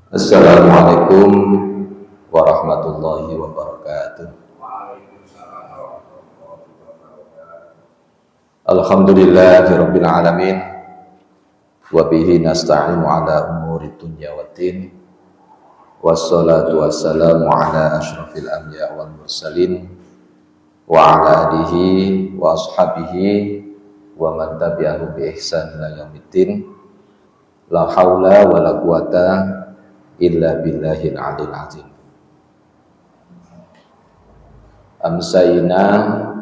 Assalamualaikum warahmatullahi wabarakatuh. Alhamdulillahirabbil alamin wa bihi nasta'inu ala umuri dunya waddin wassalatu wassalamu ala asyrafil anbiya wal mursalin wa ala alihi wa ashabihi wa man tabi'ahu bi ihsan ila yaumiddin. La haula wa la quwata illa billahil aliyil azim. Amsayna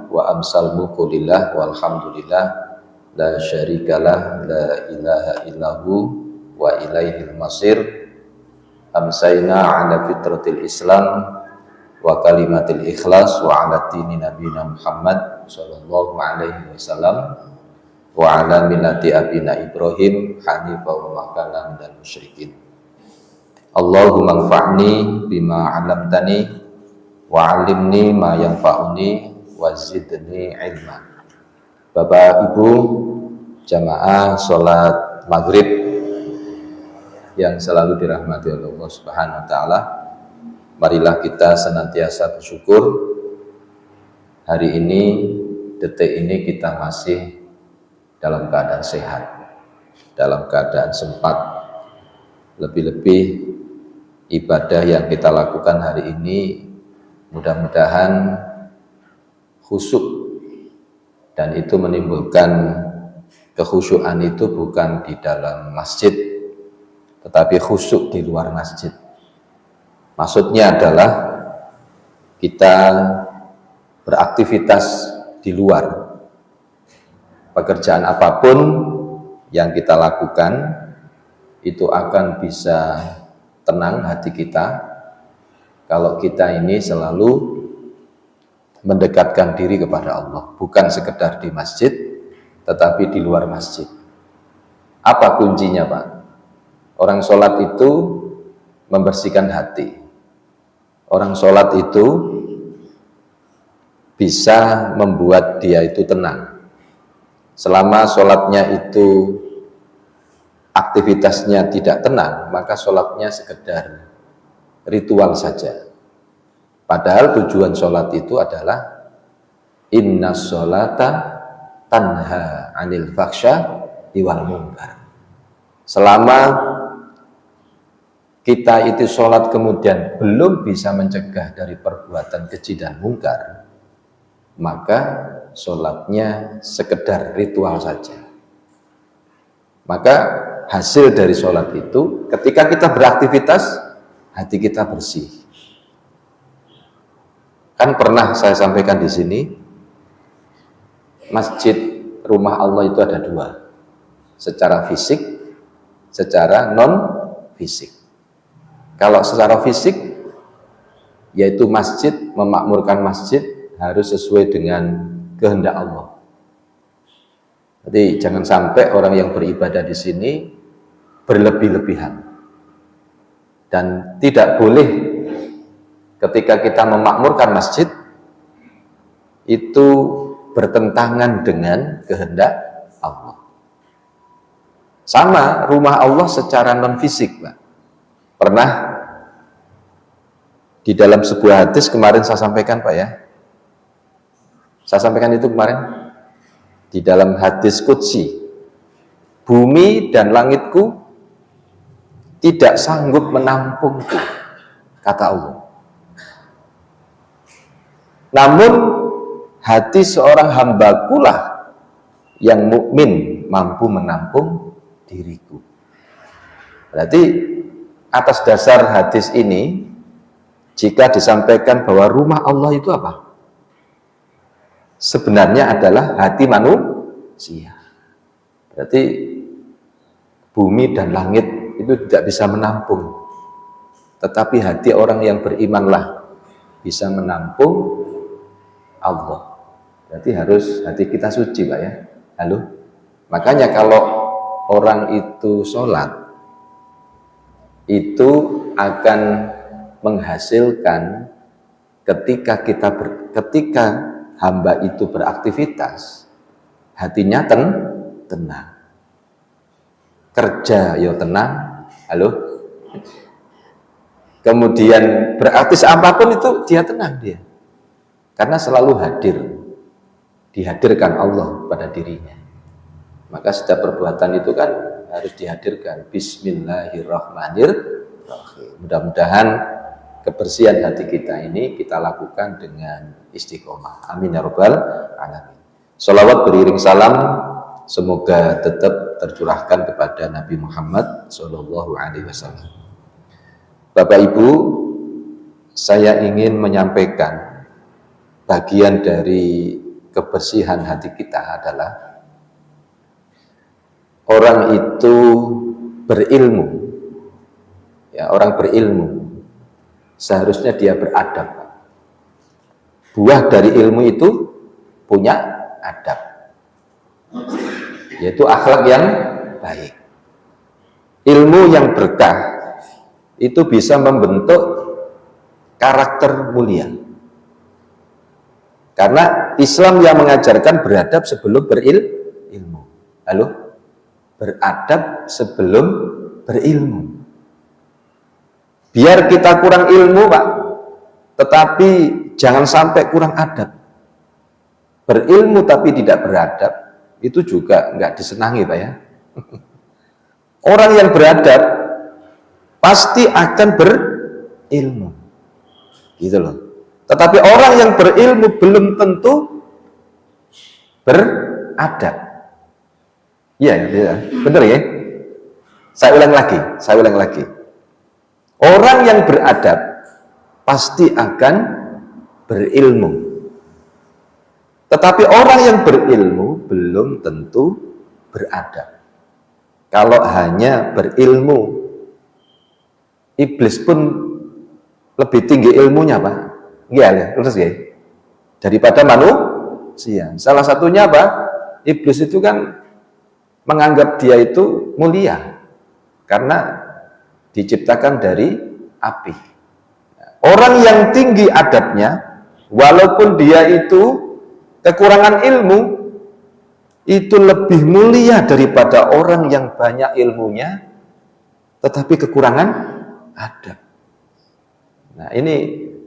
wa amsal mulku lillah walhamdulillah la syarikalah la ilaha illahu wa ilaihil masir. Amsayna ala fitratil islam wa kalimatil ikhlas wa ala dini nabiyina Muhammad sallallahu alaihi wasallam wa ala millati abina Ibrahim hanifah wa makanan dan musyrikin. Allahumma anfa'ni bima 'allamtani wa 'allimni ma yanfa'uni wa zidni ilma. Bapak Ibu jamaah salat maghrib yang selalu dirahmati oleh Allah Subhanahu wa taala, marilah kita senantiasa bersyukur. Hari ini, detik ini kita masih dalam keadaan sehat, dalam keadaan sempat. Lebih-lebih ibadah yang kita lakukan hari ini mudah-mudahan khusyuk, dan itu menimbulkan kekhusyukan itu bukan di dalam masjid tetapi khusyuk di luar masjid. Maksudnya adalah kita beraktivitas di luar, pekerjaan apapun yang kita lakukan itu akan bisa tenang hati kita kalau kita ini selalu mendekatkan diri kepada Allah, bukan sekedar di masjid tetapi di luar masjid. Apa kuncinya, Pak? Orang sholat itu membersihkan hati. Orang sholat itu bisa membuat dia itu tenang. Selama sholatnya itu aktivitasnya tidak tenang, maka sholatnya sekedar ritual saja. Padahal tujuan sholat itu adalah inna sholata tanha anil faksha wal munkar. Selama kita itu sholat kemudian belum bisa mencegah dari perbuatan keji dan mungkar, maka sholatnya sekedar ritual saja. Maka hasil dari sholat itu ketika kita beraktivitas, hati kita bersih. Kan pernah saya sampaikan di sini, masjid rumah Allah itu ada dua, secara fisik, secara non fisik. Kalau secara fisik, yaitu masjid, memakmurkan masjid harus sesuai dengan kehendak Allah. Jadi jangan sampai orang yang beribadah di sini berlebih-lebihan, dan tidak boleh ketika kita memakmurkan masjid itu bertentangan dengan kehendak Allah. Sama rumah Allah secara non fisik, Pak. Pernah di dalam sebuah hadis kemarin saya sampaikan, Pak, ya. Saya sampaikan itu kemarin di dalam hadis qudsi, bumi dan langitku tidak sanggup menampungku, kata Allah. Namun hati seorang hambakulah yang mukmin mampu menampung diriku. Berarti atas dasar hadis ini, jika disampaikan bahwa rumah Allah itu apa? Sebenarnya adalah hati manusia. Berarti bumi dan langit itu tidak bisa menampung, tetapi hati orang yang berimanlah bisa menampung Allah. Berarti harus hati kita suci, Pak, ya. Halo. Makanya kalau orang itu sholat, itu akan menghasilkan ketika hamba itu beraktivitas, hatinya tenang, kerja yo tenang, halo, kemudian berarti apapun itu dia tenang dia, karena selalu hadir, dihadirkan Allah pada dirinya. Maka setiap perbuatan itu kan harus dihadirkan. Bismillahirrahmanirrahim. Mudah-mudahan kebersihan hati kita ini kita lakukan dengan istiqomah. Amin ya rabbal alamin. Sholawat beriring salam semoga tetap tercurahkan kepada Nabi Muhammad Shallallahu Alaihi Wasallam. Bapak Ibu, saya ingin menyampaikan bagian dari kebersihan hati kita adalah orang itu berilmu. Ya, orang berilmu seharusnya dia beradab. Buah dari ilmu itu punya adab, yaitu akhlak yang baik. Ilmu yang berkah itu bisa membentuk karakter mulia, karena Islam yang mengajarkan beradab sebelum berilmu. Halo? Beradab sebelum berilmu. Biar kita kurang ilmu, Pak, tetapi jangan sampai kurang adab. Berilmu tapi tidak beradab, itu juga nggak disenangi, Pak ya. Orang yang beradab pasti akan berilmu, gitu loh. Tetapi orang yang berilmu belum tentu beradab. Iya, ya, benar ya. Saya ulang lagi. Orang yang beradab pasti akan berilmu. Tetapi orang yang berilmu belum tentu beradab. Kalau hanya berilmu, iblis pun lebih tinggi ilmunya, Pak. Iya, terus ya. Daripada manusia. Salah satunya apa? Iblis itu kan menganggap dia itu mulia karena diciptakan dari api. Orang yang tinggi adabnya, walaupun dia itu kekurangan ilmu, itu lebih mulia daripada orang yang banyak ilmunya tetapi kekurangan adab. Nah, ini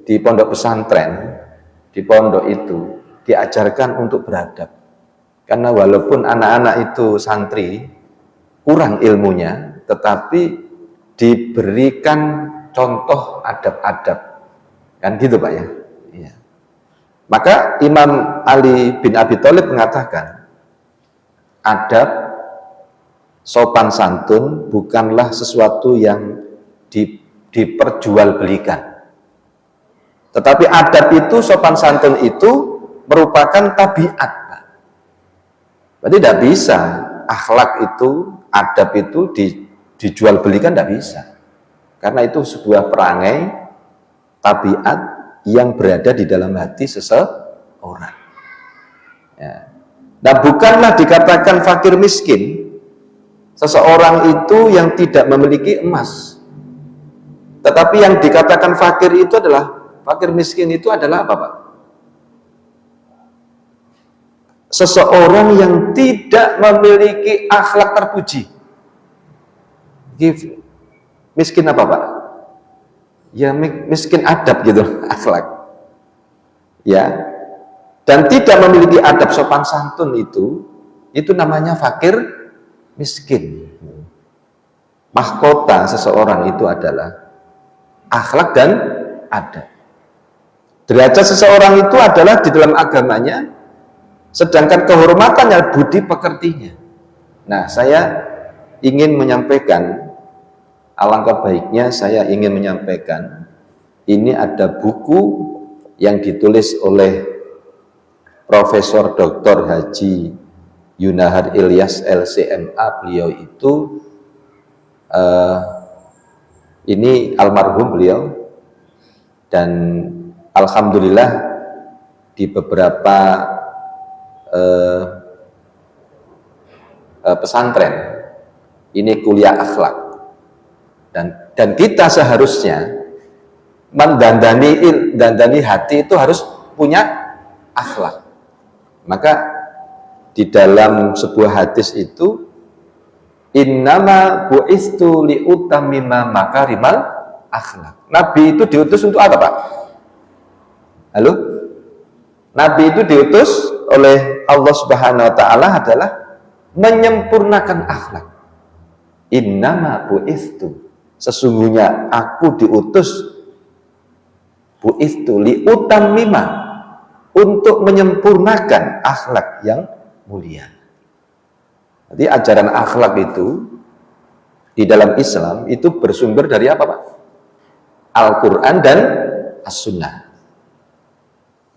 di pondok pesantren, di pondok itu diajarkan untuk beradab. Karena walaupun anak-anak itu santri kurang ilmunya, tetapi diberikan contoh adab-adab, kan gitu Pak ya. Iya. Maka Imam Ali bin Abi Thalib mengatakan, adab, sopan santun bukanlah sesuatu yang diperjualbelikan, tetapi adab itu, sopan santun itu merupakan tabiat. Berarti tidak bisa akhlak itu, adab itu dijual belikan, tidak bisa, karena itu sebuah perangai tabiat yang berada di dalam hati seseorang ya. Nah, bukanlah dikatakan fakir miskin seseorang itu yang tidak memiliki emas, tetapi yang dikatakan fakir itu adalah, fakir miskin itu adalah apa Pak? Seseorang yang tidak memiliki akhlak terpuji. Miskin apa Pak? Ya miskin adab gitu, akhlak. Ya. Dan tidak memiliki adab sopan santun itu namanya fakir miskin. Mahkota seseorang itu adalah akhlak dan adab. Derajat seseorang itu adalah di dalam agamanya, sedangkan kehormatannya budi pekertinya. Nah, saya ingin menyampaikan, alangkah baiknya saya ingin menyampaikan, ini ada buku yang ditulis oleh Profesor Dr. Haji Yunahar Ilyas LCMA. Beliau itu ini almarhum beliau, dan alhamdulillah di beberapa pesantren ini kuliah akhlak, dan kita seharusnya mendandani hati itu harus punya akhlak. Maka di dalam sebuah hadis itu, innama bu'istu liutammima makarimal akhlak. Nabi itu diutus untuk apa, Pak? Halo? Nabi itu diutus oleh Allah Subhanahu wa taala adalah menyempurnakan akhlak. Innama bu'istu, sesungguhnya aku diutus bu'istu li utammima, untuk menyempurnakan akhlak yang mulia. Jadi ajaran akhlak itu di dalam Islam itu bersumber dari apa, Pak? Al-Quran dan As-Sunnah.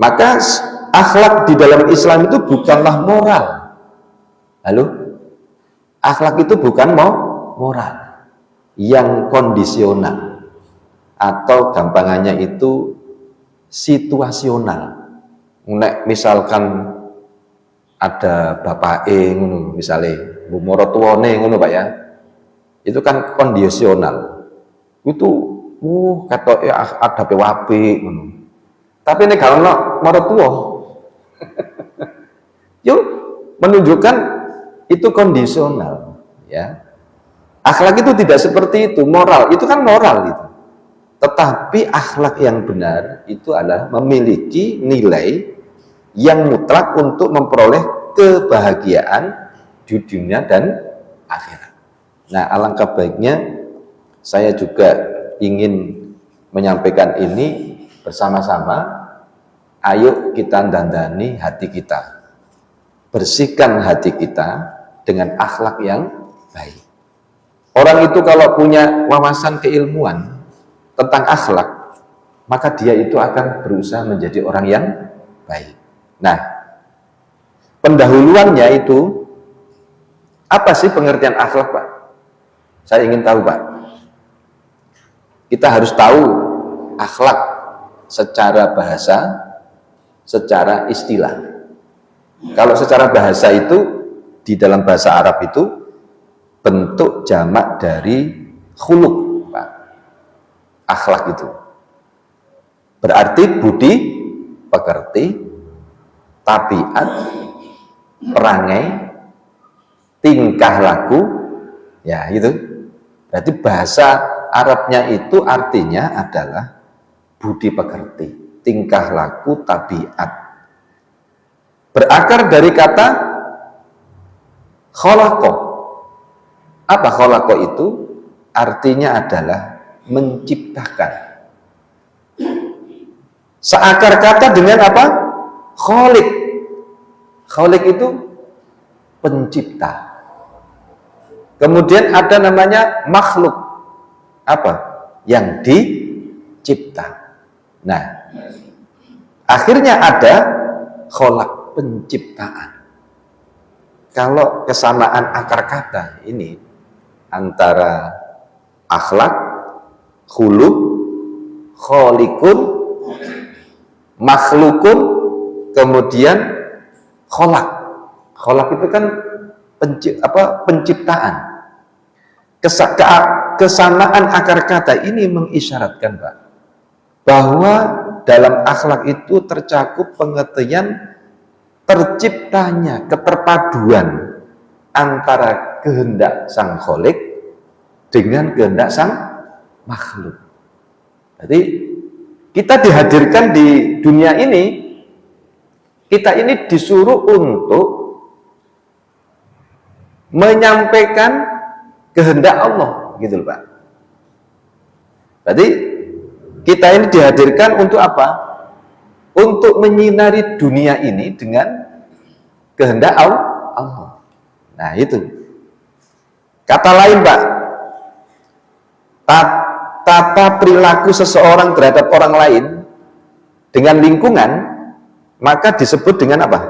Maka akhlak di dalam Islam itu bukanlah moral. Halo? Akhlak itu bukan moral yang kondisional, atau gampangannya itu situasional. Nek misalkan ada bapak ngono, misalnya bu morotuone ngono, Pak ya, itu kan kondisional. Itu kata ada PWP ngono. Tapi nek kalau morotuo yuk menunjukkan itu kondisional, ya. Akhlak itu tidak seperti itu. Moral itu kan moral itu. Tetapi akhlak yang benar itu adalah memiliki nilai yang mutlak untuk memperoleh kebahagiaan di dunia dan akhirat. Nah, alangkah baiknya saya juga ingin menyampaikan ini bersama-sama. Ayo kita dandani hati kita, bersihkan hati kita dengan akhlak yang baik. Orang itu kalau punya wawasan keilmuan tentang akhlak, maka dia itu akan berusaha menjadi orang yang baik. Nah, pendahuluannya itu apa sih pengertian akhlak, Pak? Saya ingin tahu, Pak. Kita harus tahu akhlak secara bahasa, secara istilah. Kalau secara bahasa itu, di dalam bahasa Arab itu bentuk jamak dari khuluq, Pak. Akhlak itu berarti budi pekerti, tabiat, perangai, tingkah laku, ya itu. Berarti bahasa Arabnya itu artinya adalah budi pekerti, tingkah laku, tabiat. Berakar dari kata khalaqa. Apa khalaqa itu? Artinya adalah menciptakan. Seakar kata dengan apa? Khaliq. Khaliq itu pencipta. Kemudian ada namanya makhluk. Apa? Yang dicipta. Nah, akhirnya ada kholak, penciptaan. Kalau kesamaan akar kata ini antara akhlak, khuluq, kholikun, makhlukun, kemudian kholak. Kholak itu kan penciptaan. Kesamaan akar kata ini mengisyaratkan, Pak, bahwa dalam akhlak itu tercakup pengertian terciptanya keterpaduan antara kehendak sang kholik dengan kehendak sang makhluk. Jadi kita dihadirkan di dunia ini, kita ini disuruh untuk menyampaikan kehendak Allah, gitu loh, Pak. Jadi kita ini dihadirkan untuk apa? Untuk menyinari dunia ini dengan kehendak Allah. Nah, itu. Kata lain, Pak, tata perilaku seseorang terhadap orang lain dengan lingkungan, maka disebut dengan apa?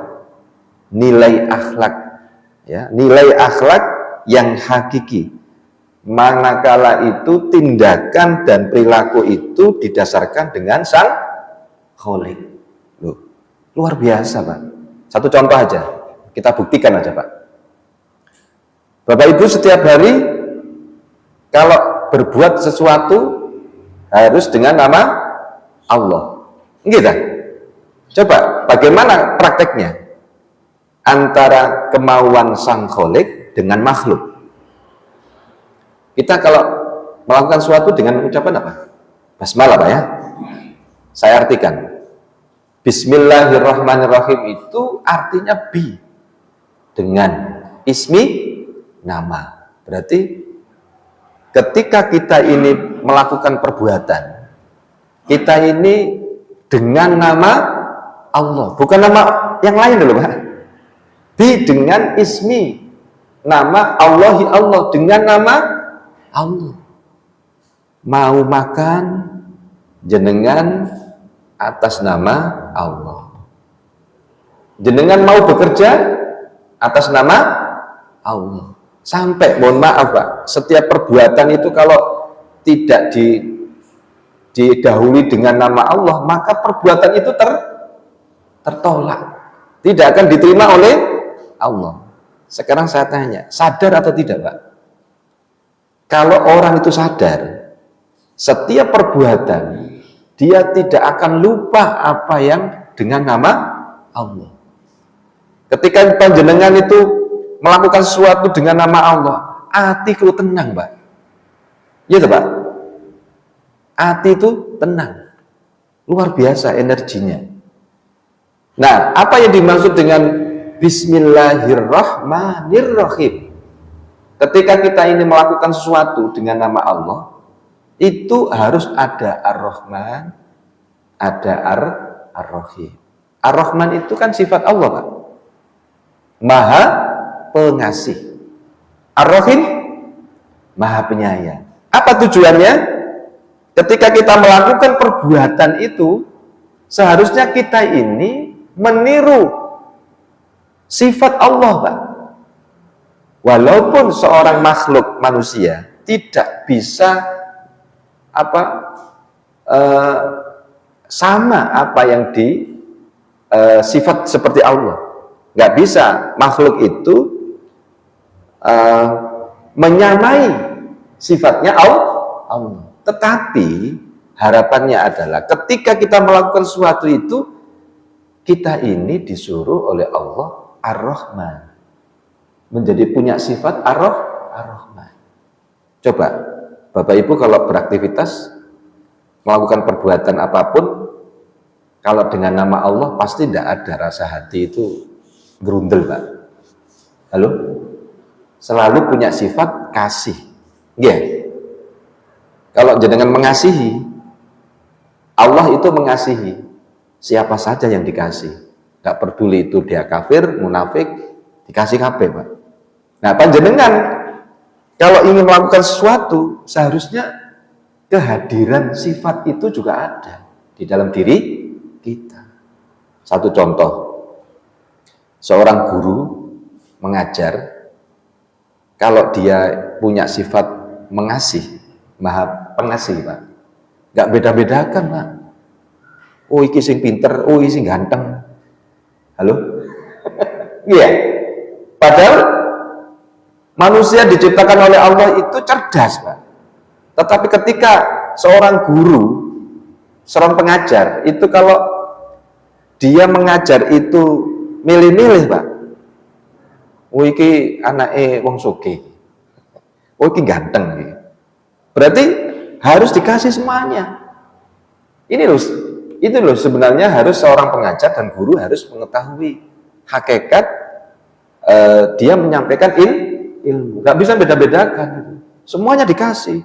Nilai akhlak. Ya, nilai akhlak yang hakiki. Manakala itu tindakan dan perilaku itu didasarkan dengan sang kholik. Loh, luar biasa, Pak. Satu contoh aja, kita buktikan aja, Pak. Bapak Ibu setiap hari kalau berbuat sesuatu harus dengan nama Allah. Gitu. Coba bagaimana prakteknya antara kemauan sang kholik dengan makhluk? Kita kalau melakukan sesuatu dengan ucapan apa? Basmalah Pak ya. Saya artikan. Bismillahirrahmanirrahim itu artinya bi, dengan, ismi, nama. Berarti ketika kita ini melakukan perbuatan, kita ini dengan nama Allah, bukan nama yang lain dulu Pak. Bi dengan ismi, nama Allahi Allah, dengan nama Allah. Mau makan jenengan atas nama Allah. Jenengan mau bekerja atas nama Allah. Sampai, mohon maaf Pak, setiap perbuatan itu kalau tidak didahului dengan nama Allah, maka perbuatan itu tertolak. Tidak akan diterima oleh Allah. Sekarang saya tanya, sadar atau tidak Pak? Kalau orang itu sadar, setiap perbuatan dia tidak akan lupa apa yang dengan nama Allah. Ketika panjenengan itu melakukan sesuatu dengan nama Allah, hati itu tenang Pak. Iya Pak? Hati itu tenang, luar biasa energinya. Nah, apa yang dimaksud dengan Bismillahirrahmanirrahim? Ketika kita ini melakukan sesuatu dengan nama Allah, itu harus ada Ar-Rahman, ada Ar-Rahim. Ar-Rahman itu kan sifat Allah Pak, Maha Pengasih. Ar-Rahim, Maha Penyayang. Apa tujuannya? Ketika kita melakukan perbuatan itu, seharusnya kita ini meniru sifat Allah Pak. Walaupun seorang makhluk manusia tidak bisa sama apa yang sifat seperti Allah, nggak bisa makhluk itu menyamai sifatnya Allah. Tetapi harapannya adalah ketika kita melakukan sesuatu itu, kita ini disuruh oleh Allah Ar-Rahman, menjadi punya sifat Ar-Rahman. Coba Bapak Ibu kalau beraktivitas, melakukan perbuatan apapun, kalau dengan nama Allah pasti tidak ada rasa hati itu gerundel Pak. Halo? Selalu punya sifat kasih. Yeah. Kalau jenengan mengasihi, Allah itu mengasihi siapa saja yang dikasih. Gak peduli itu dia kafir, munafik, dikasih kabeh Pak. Nah panjenengan kalau ingin melakukan sesuatu, seharusnya kehadiran sifat itu juga ada di dalam diri kita. Satu contoh, seorang guru mengajar, kalau dia punya sifat mengasih, Maha Pengasih Pak, nggak beda-bedakan Pak. Oh iki sing pinter, oh iki sing ganteng. Halo? Iya. Padahal manusia diciptakan oleh Allah itu cerdas Pak. Tetapi ketika seorang guru, seorang pengajar, itu kalau dia mengajar itu milih-milih Pak. Oh iki anake wong sugih. Oh iki ganteng iki. Berarti harus dikasih semuanya. Itu loh sebenarnya harus seorang pengajar dan guru harus mengetahui hakikat dia menyampaikan ilmu. Gak bisa beda-bedakan. Semuanya dikasih.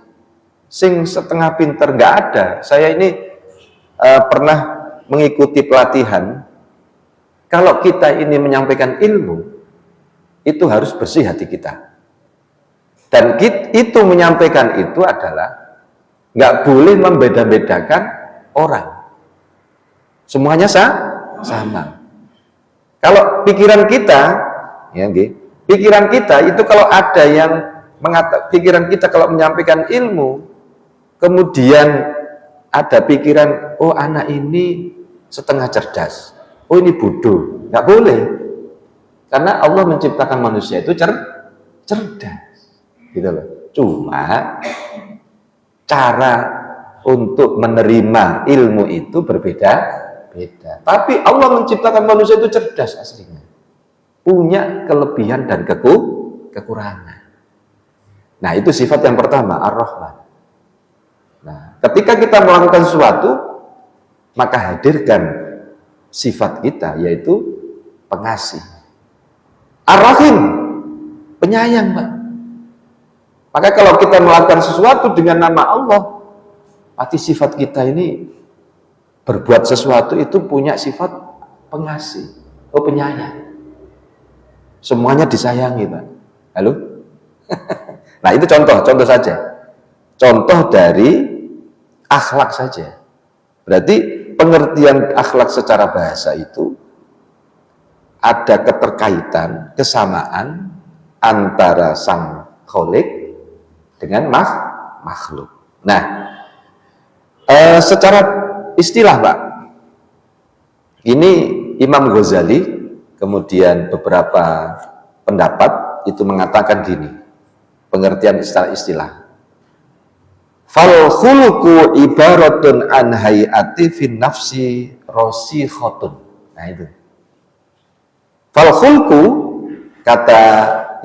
Sing setengah pinter gak ada. Saya ini pernah mengikuti pelatihan. Kalau kita ini menyampaikan ilmu, itu harus bersih hati kita. Dan itu menyampaikan itu adalah gak boleh membeda-bedakan orang. Semuanya sama. Kalau pikiran kita, ya, pikiran kita itu kalau ada yang pikiran kita kalau menyampaikan ilmu, kemudian ada pikiran, oh anak ini setengah cerdas, oh ini bodoh, nggak boleh, karena Allah menciptakan manusia itu cerdas, gitu loh. Cuma cara untuk menerima ilmu itu berbeda-beda. Tapi Allah menciptakan manusia itu cerdas aslinya, punya kelebihan dan kekurangan. Nah itu sifat yang pertama, Ar-Rahman. Nah, ketika kita melakukan sesuatu, maka hadirkan sifat kita, yaitu pengasih. Ar-Rahim, penyayang, Pak. Maka kalau kita melakukan sesuatu dengan nama Allah, pasti sifat kita ini berbuat sesuatu itu punya sifat pengasih, penyayang. Semuanya disayangi, Pak. Halo? Nah, itu contoh saja. Contoh dari akhlak saja. Berarti pengertian akhlak secara bahasa itu ada keterkaitan, kesamaan antara sang kholik dengan makhluk. Nah, secara istilah, Pak, ini Imam Ghazali kemudian beberapa pendapat itu mengatakan gini, pengertian istilah. Fal khuluqu ibaratun an hayati fin nafsi rasikhatun. Nah itu. Fal khuluqu, kata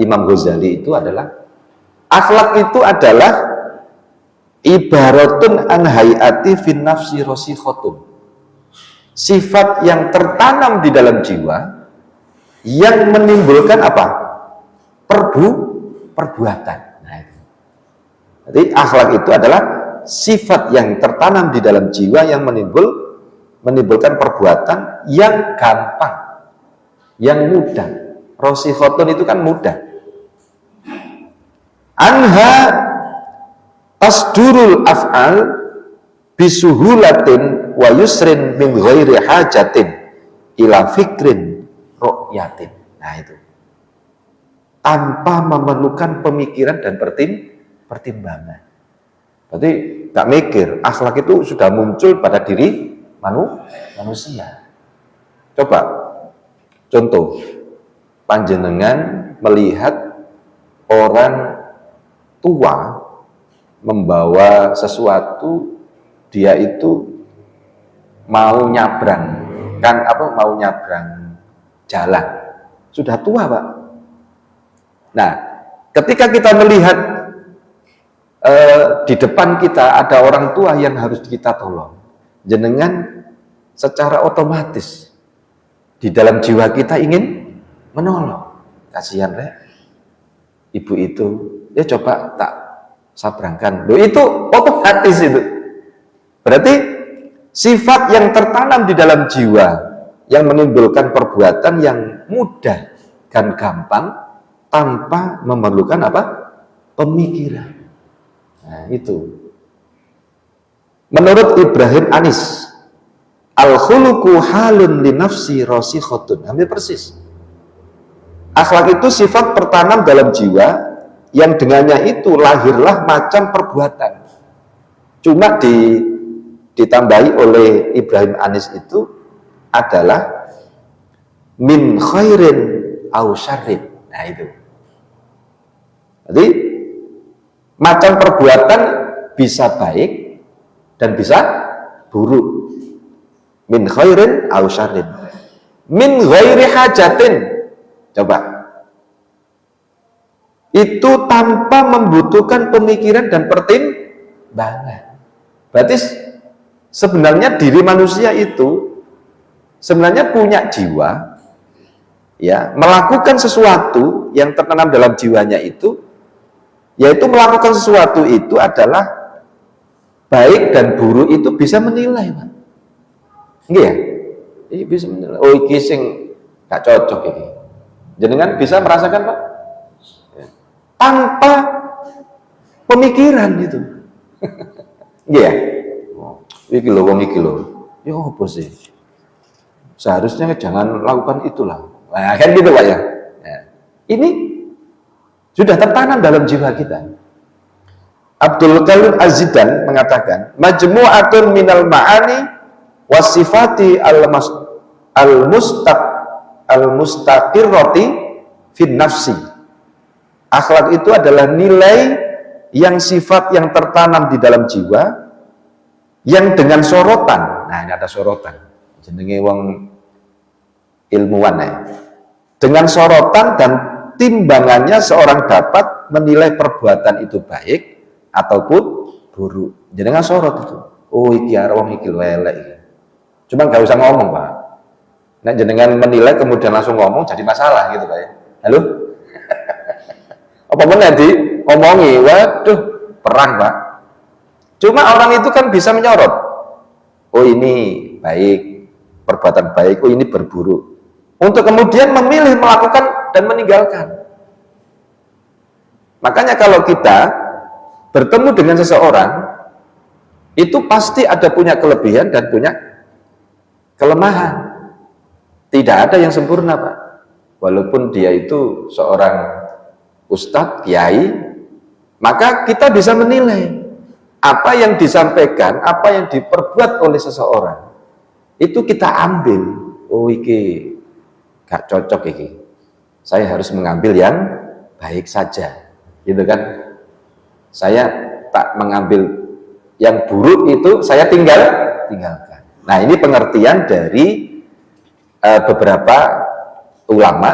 Imam Ghazali, itu adalah akhlak itu adalah ibaratun an hayati fin nafsi rasikhatun. Sifat yang tertanam di dalam jiwa yang menimbulkan apa? Perbuatan. Nah itu. Jadi akhlak itu adalah sifat yang tertanam di dalam jiwa yang menimbulkan perbuatan yang gampang, yang mudah. Rasikhatun itu kan mudah. Anha tasdurul af'al bisuhulatin wa yusrin min ghairi hajatin ila fikrin ru'yatin. Nah itu. Tanpa memerlukan pemikiran dan pertimbangan. Berarti gak mikir, akhlak itu sudah muncul pada diri manusia. Coba contoh, panjenengan melihat orang tua membawa sesuatu, dia itu mau nyabrang jalan, sudah tua, Pak. Nah, ketika kita melihat di depan kita ada orang tua yang harus kita tolong, jenengan secara otomatis di dalam jiwa kita ingin menolong. Kasihan, Rek, ibu itu, ya coba tak sabrangkan. Loh, itu otomatis itu. Berarti sifat yang tertanam di dalam jiwa yang menimbulkan perbuatan yang mudah dan gampang tanpa memerlukan apa? Pemikiran. Nah, itu. Menurut Ibrahim Anis, al-khuluqu halun li nafsi rasikhatun. Hampir persis. Akhlak itu sifat tertanam dalam jiwa yang dengannya itu lahirlah macam perbuatan. Cuma ditambahi oleh Ibrahim Anis itu adalah min khairin au syarrin. Nah itu. Jadi macam perbuatan bisa baik dan bisa buruk. Min khairin au syarrin. Min ghairi hajatin. Coba. Itu tanpa membutuhkan pemikiran dan pertimbangan. Berarti sebenarnya diri manusia itu sebenarnya punya jiwa, ya, melakukan sesuatu yang tertanam dalam jiwanya itu, yaitu melakukan sesuatu itu adalah baik dan buruk itu bisa menilai, Pak. Nggih ya? Ini bisa menilai. Oh, iki sing gak cocok ini. Jenengan bisa merasakan, Pak? Ya. Tanpa pemikiran itu. Nggih ya? Oh, iki lho wong iki lho. Ya apa sih? Seharusnya jangan lakukan itulah. Nah, kan gitu, Pak ya. Nah, ini sudah tertanam dalam jiwa kita. Abdul Qadir Az-Zidan mengatakan, majmu'atun minal ma'ani wasifati al-mustaqirrati fin nafsi. Akhlak itu adalah nilai yang sifat yang tertanam di dalam jiwa yang dengan sorotan. Nah, ini ada sorotan. Jenenge wong ilmuwan ya. Dengan sorotan dan timbangannya seorang dapat menilai perbuatan itu baik ataupun buruk. Jenengan sorot itu. Oh iki arep wong iki lelek iki. Cuma nggak usah ngomong, Pak. Nah, jenengan menilai kemudian langsung ngomong jadi masalah gitu, Pak ya. Halo? Apa benar di omongi? Waduh, perang, Pak. Cuma orang itu kan bisa menyorot. Oh ini baik, perbuatan baik. Oh ini berburuk. Untuk kemudian memilih melakukan dan meninggalkan. Makanya kalau kita bertemu dengan seseorang, itu pasti ada punya kelebihan dan punya kelemahan. Tidak ada yang sempurna, Pak. Walaupun dia itu seorang ustadz, kiai, maka kita bisa menilai apa yang disampaikan, apa yang diperbuat oleh seseorang. Itu kita ambil. Oh iki gak cocok iki. Saya harus mengambil yang baik saja. Gitu kan? Saya tak mengambil yang buruk itu, saya tinggalkan. Nah, ini pengertian dari beberapa ulama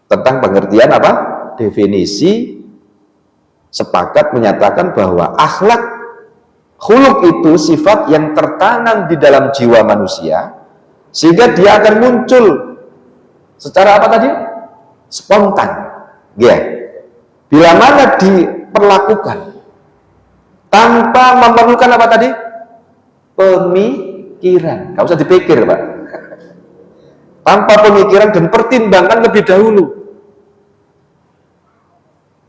tentang pengertian apa? Definisi sepakat menyatakan bahwa akhlak khuluq itu sifat yang tertanam di dalam jiwa manusia sehingga dia akan muncul secara apa tadi? Spontan. Ya. Bila mana diperlakukan tanpa memerlukan apa tadi? Pemikiran. Gak usah dipikir, Pak. Tanpa pemikiran dan pertimbangan lebih dahulu.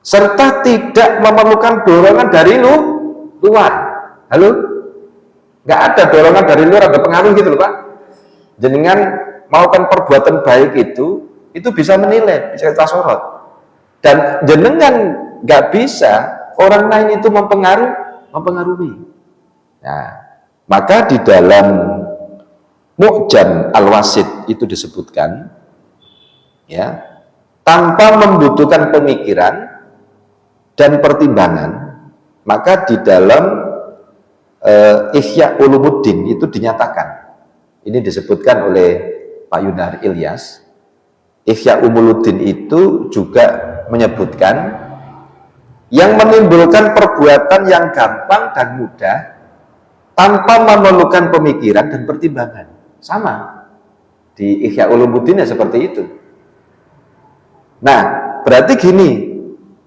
Serta tidak memerlukan dorongan dari luar. Halo? Gak ada dorongan dari luar, ada pengaruh gitu loh, Pak. Jenengan melakukan perbuatan baik itu bisa menilai, bisa kita sorot. Dan jenengan gak bisa orang lain itu mempengaruhi. Nah, maka di dalam Mu'jam Al-Wasit itu disebutkan, ya, tanpa membutuhkan pemikiran dan pertimbangan, maka di dalam Ihya Ulumuddin itu dinyatakan. Ini disebutkan oleh Pak Yunari Ilyas. Ihya Ulumuddin itu juga menyebutkan yang menimbulkan perbuatan yang gampang dan mudah tanpa memerlukan pemikiran dan pertimbangan. Sama di Ihya Ulumuddin seperti itu. Nah, berarti gini,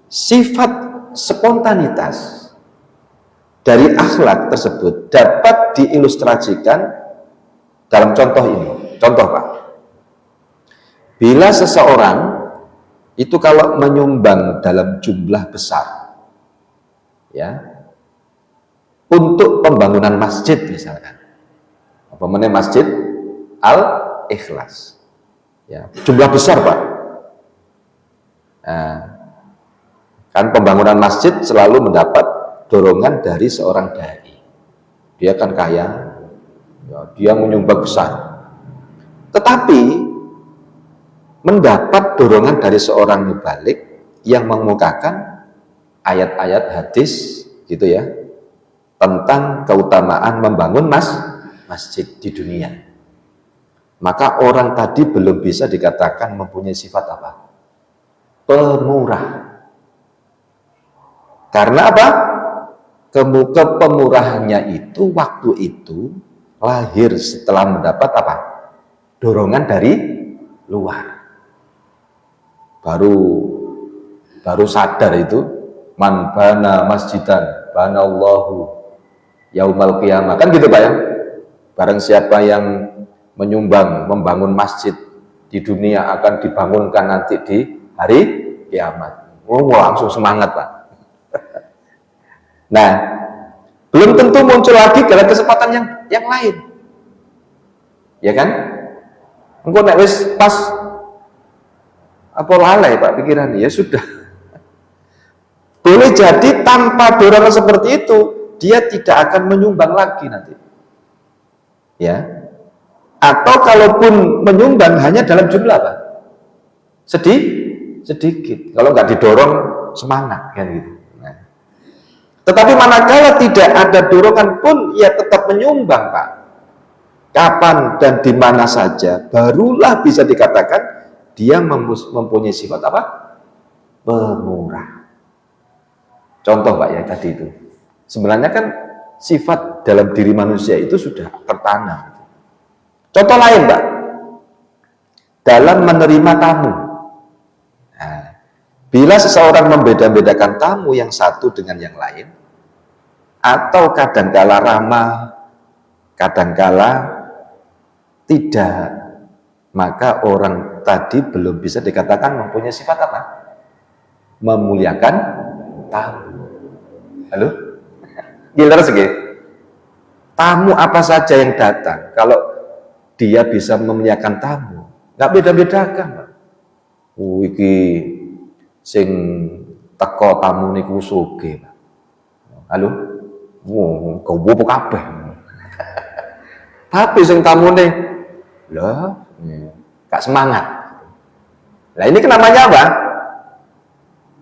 sifat spontanitas dari akhlak tersebut dapat diilustrasikan dalam contoh ini. Contoh, Pak. Bila seseorang itu kalau menyumbang dalam jumlah besar, ya, untuk pembangunan masjid misalkan, apa namanya masjid Al-Ikhlas, ya, jumlah besar, Pak. Nah, kan pembangunan masjid selalu mendapat dorongan dari seorang dai. Dia kan kaya, ya, dia menyumbang besar. Tetapi mendapat dorongan dari seorang mubalik yang mengemukakan ayat-ayat hadis gitu ya tentang keutamaan membangun masjid di dunia. Maka orang tadi belum bisa dikatakan mempunyai sifat apa? Pemurah. Karena apa? Kepemurahannya itu waktu itu lahir setelah mendapat apa? Dorongan dari luar. Baru sadar itu, man bana masjidan banallahu yaumal qiyamah, kan gitu, Pak ya. Barang siapa yang menyumbang membangun masjid di dunia akan dibangunkan nanti di hari kiamat. Oh, langsung semangat, Pak. Nah, belum tentu muncul lagi dalam kesempatan yang lain, ya kan? Engko nek wis pas apa lalai, Pak, pikiran, ya sudah. Boleh jadi tanpa dorongan seperti itu dia tidak akan menyumbang lagi nanti, ya. Atau kalaupun menyumbang hanya dalam jumlah, Pak, sedikit. Kalau nggak didorong semangat kan gitu. Nah, tetapi manakala tidak ada dorongan pun ia tetap menyumbang, Pak. Kapan dan di mana saja barulah bisa dikatakan dia mempunyai sifat apa? Pemurah. Contoh, Pak, ya tadi itu. Sebenarnya kan sifat dalam diri manusia itu sudah tertanam. Contoh lain, Pak, dalam menerima tamu. Nah, bila seseorang membeda-bedakan tamu yang satu dengan yang lain, atau kadangkala ramah, kadangkala tidak, maka orang tadi belum bisa dikatakan mempunyai sifat apa? Memuliakan tamu. Halo? Gila segi. Tamu apa saja yang datang, kalau dia bisa memuliakan tamu, nggak beda-bedakan. Iki sing teko tamu niku sugih. Halo? Gowo apa kabeh. Tapi sing tamune loh, gak semangat. Nah ini namanya apa?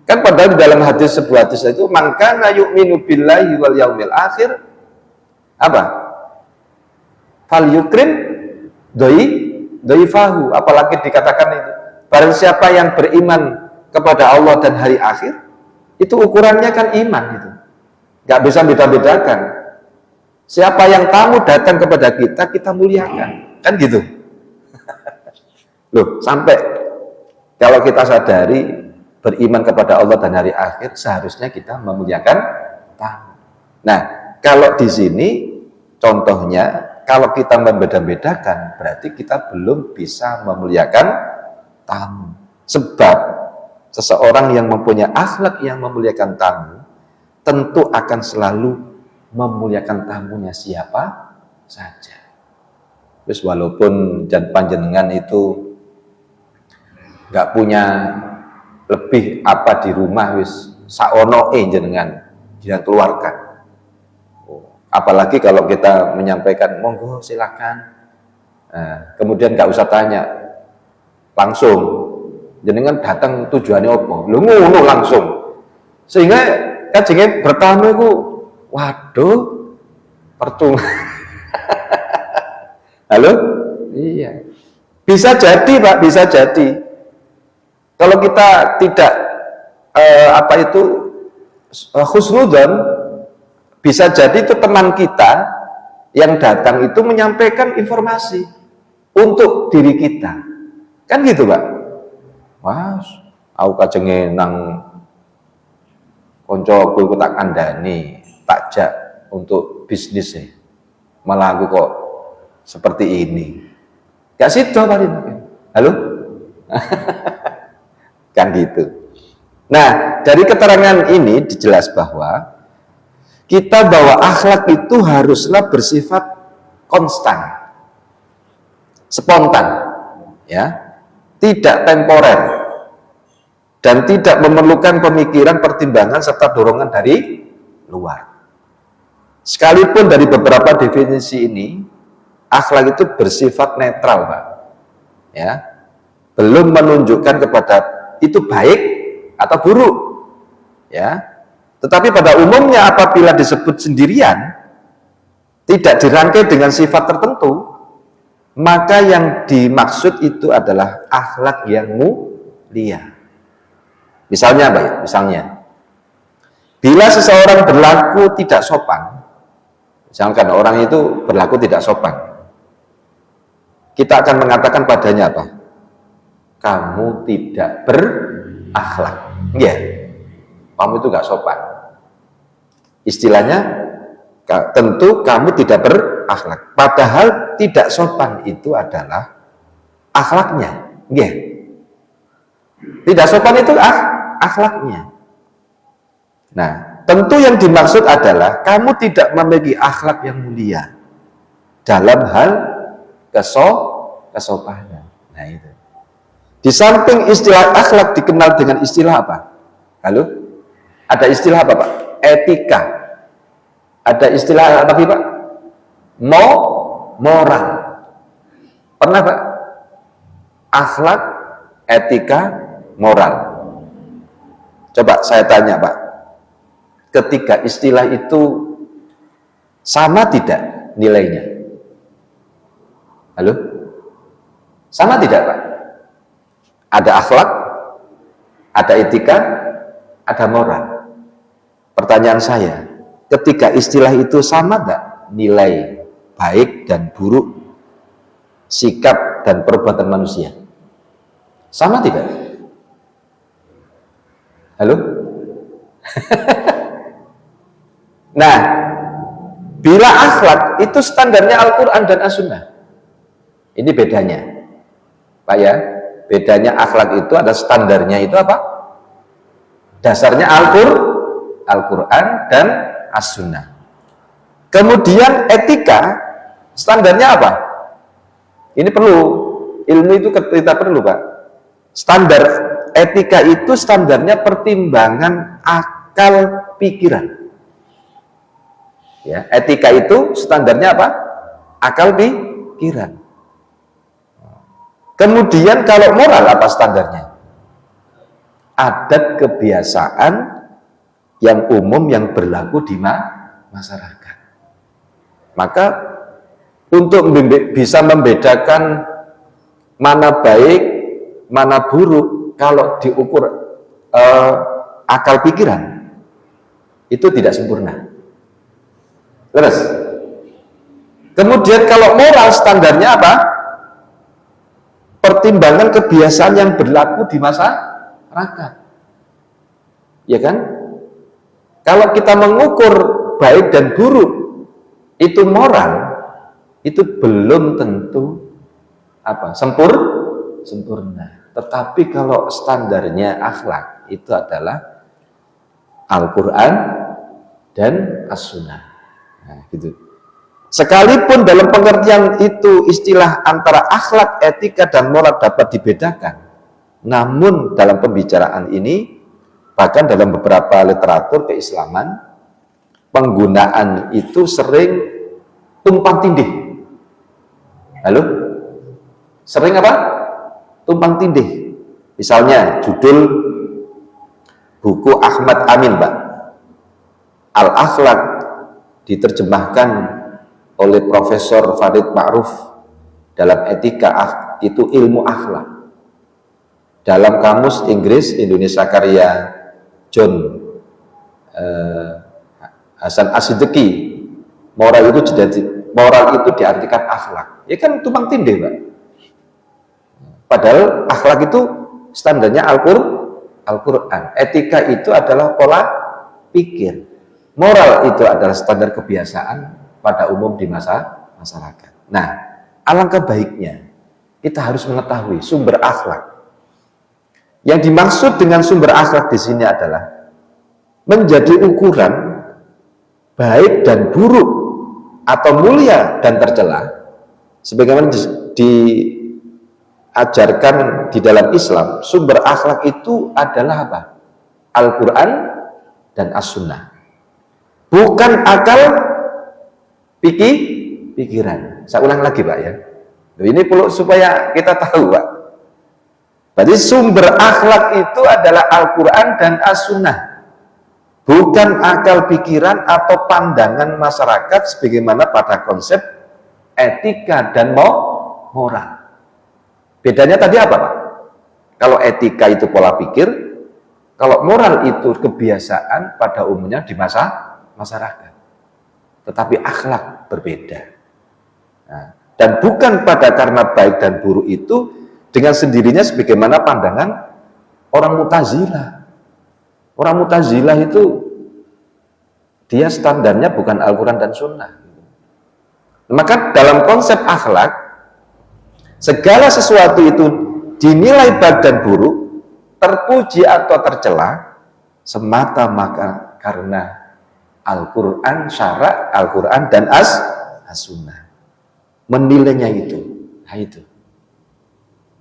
Kan padahal di dalam hadis, sebuah hadis itu, man kana yu'minu billahi wal yaumil akhir apa? Fal yukrim dhaifahu, apalagi dikatakan itu, barang siapa yang beriman kepada Allah dan hari akhir, itu ukurannya kan iman itu. Gak bisa beda-bedakan. Siapa yang tamu datang kepada kita, kita muliakan. Kan gitu. Loh, sampai kalau kita sadari beriman kepada Allah dan hari akhir, seharusnya kita memuliakan tamu. Nah, kalau di sini contohnya, kalau kita membeda-bedakan, berarti kita belum bisa memuliakan tamu. Sebab seseorang yang mempunyai akhlak yang memuliakan tamu, tentu akan selalu memuliakan tamunya siapa saja. Terus walaupun panjenengan itu nggak punya lebih apa di rumah, wis saono jenengan jangan keluarkan. Apalagi kalau kita menyampaikan monggo silakan, kemudian nggak usah tanya, langsung jenengan datang tujuannya apa, lu ngono langsung, sehingga kajenge bertamu itu waduh percuma. Halo? Iya. Bisa jadi, Pak, bisa jadi. Kalau kita tidak husnudzon, bisa jadi itu teman kita yang datang itu menyampaikan informasi untuk diri kita. Kan gitu, Pak? Wah, aku kajenge nang koncoku iku tak kandhani, takjak untuk bisnis malah aku kok seperti ini. Gak sido paling. Halo? Kan gitu. Nah, dari keterangan ini dijelas bahwa kita bahwa akhlak itu haruslah bersifat konstan, spontan, ya, tidak temporer, dan tidak memerlukan pemikiran, pertimbangan, serta dorongan dari luar. Sekalipun dari beberapa definisi ini, akhlak itu bersifat netral, Pak. Ya, belum menunjukkan kepada itu baik atau buruk. Ya, tetapi pada umumnya apabila disebut sendirian, tidak dirangkai dengan sifat tertentu, maka yang dimaksud itu adalah akhlak yang mulia. Misalnya apa ya? Misalnya, bila seseorang berlaku tidak sopan, misalkan orang itu berlaku tidak sopan, kita akan mengatakan padanya apa? Kamu tidak berakhlak. Ya, kamu itu gak sopan. Istilahnya, tentu kamu tidak berakhlak. Padahal tidak sopan itu adalah akhlaknya. Ya. Tidak sopan itu akhlaknya. Nah, tentu yang dimaksud adalah kamu tidak memiliki akhlak yang mulia dalam hal kesopanan. Nah itu. Di samping istilah akhlak dikenal dengan istilah apa? Halo? Ada istilah apa, Pak? Etika. Ada istilah apa, Pak? Moral. Pernah, Pak? Akhlak, etika, moral. Coba saya tanya, Pak. Ketiga istilah itu sama tidak nilainya? Halo? Sama tidak, Pak? Ada akhlak, ada etika, ada moral. Pertanyaan saya, ketiga istilah itu sama enggak nilai baik dan buruk, sikap dan perbuatan manusia? Sama tidak? Halo? Nah, bila akhlak itu standarnya Al-Quran dan As-Sunnah. Ini bedanya, Pak ya. Bedanya akhlak itu ada standarnya itu apa? Dasarnya Al-Quran dan As-Sunnah. Kemudian etika standarnya apa? Ini perlu, ilmu itu kita perlu Pak. Standar etika itu standarnya pertimbangan akal pikiran. Ya, etika itu standarnya apa? Akal pikiran. Kemudian kalau moral apa standarnya? Adat kebiasaan yang umum yang berlaku di masyarakat. Maka untuk bisa membedakan mana baik, mana buruk, kalau diukur akal pikiran, itu tidak sempurna. Terus, kemudian kalau moral standarnya apa? Pertimbangan kebiasaan yang berlaku di masyarakat, ya kan? Kalau kita mengukur baik dan buruk itu moral, itu belum tentu apa sempurna. Tetapi kalau standarnya akhlak itu adalah Al-Quran dan As-Sunnah. Nah, gitu. Sekalipun dalam pengertian itu istilah antara akhlak, etika, dan moral dapat dibedakan, namun dalam pembicaraan ini, bahkan dalam beberapa literatur keislaman, penggunaan itu sering tumpang tindih. Halo? Sering apa? Tumpang tindih. Misalnya judul buku Ahmad Amin, Pak, Al-Akhlaq, diterjemahkan oleh Profesor Farid Ma'ruf dalam etika itu ilmu akhlak. Dalam kamus Inggris Indonesia karya John Hasan As-Siddiqi, moral itu diartikan akhlak. Ya kan tumpang tindih, Pak. Padahal akhlak itu standarnya Al-Quran. Etika itu adalah pola pikir. Moral itu adalah standar kebiasaan pada umum di masyarakat. Nah, alangkah baiknya kita harus mengetahui sumber akhlak. Yang dimaksud dengan sumber akhlak di sini adalah menjadi ukuran baik dan buruk atau mulia dan tercela, sebagaimana diajarkan di dalam Islam. Sumber akhlak itu adalah apa? Al-Quran dan As-Sunnah. Bukan akal pikiran. Saya ulang lagi, Pak ya. Ini perlu supaya kita tahu, Pak. Berarti sumber akhlak itu adalah Al-Quran dan As-Sunnah, bukan akal pikiran atau pandangan masyarakat sebagaimana pada konsep etika dan moral. Bedanya tadi apa, Pak? Kalau etika itu pola pikir, kalau moral itu kebiasaan pada umumnya di masyarakat. Tetapi akhlak berbeda. Nah, dan bukan pada karena baik dan buruk itu dengan sendirinya sebagaimana pandangan orang Mu'tazilah. Orang Mu'tazilah itu dia standarnya bukan Al-Quran dan Sunnah. Maka dalam konsep akhlak, segala sesuatu itu dinilai baik dan buruk, terpuji atau tercela, semata-mata karena Al-Quran, syarak Al-Quran dan As-Sunnah. Menilainya itu. Nah itu.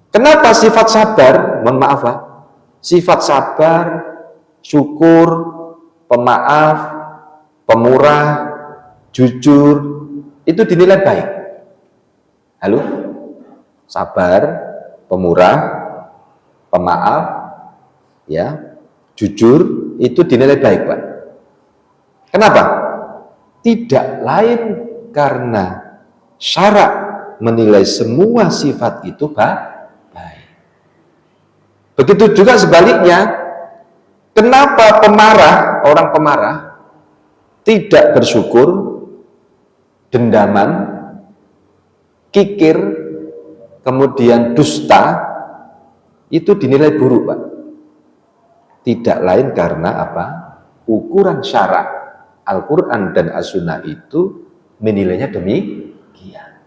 Kenapa sifat sabar, mohon maaf Pak, sifat sabar, syukur, pemaaf, pemurah, jujur, itu dinilai baik? Halo? Sabar, pemurah, pemaaf, ya, jujur, itu dinilai baik, Pak. Kenapa? Tidak lain karena syarak menilai semua sifat itu baik. Begitu juga sebaliknya, kenapa pemarah, orang pemarah tidak bersyukur, dendaman, kikir, kemudian dusta, itu dinilai buruk, Pak. Tidak lain karena apa? Ukuran syarak Al-Quran dan As-Sunnah itu menilainya demikian.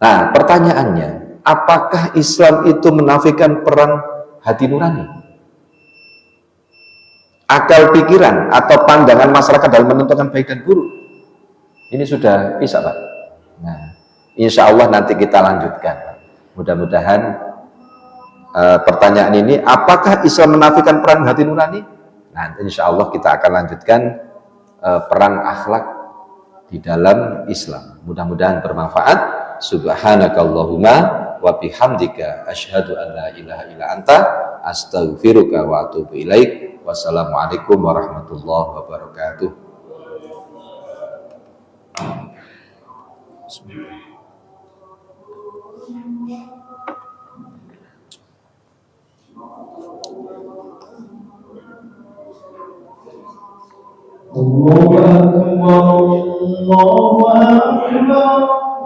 Nah, pertanyaannya, apakah Islam itu menafikan peran hati nurani, akal pikiran, atau pandangan masyarakat dalam menentukan baik dan buruk? Ini sudah bisa, Pak. Nah, insya Allah nanti kita lanjutkan. Mudah-mudahan pertanyaan ini, apakah Islam menafikan peran hati nurani? Nah, insya Allah kita akan lanjutkan peran akhlak di dalam Islam. Mudah-mudahan bermanfaat. Subhanakallahumma wa bihamdika asyhadu an la ilaha illa anta astaghfiruka wa atubu ilaik. Wassalamualaikum warahmatullahi wabarakatuh. Allahu Akbar, Allahu Akbar.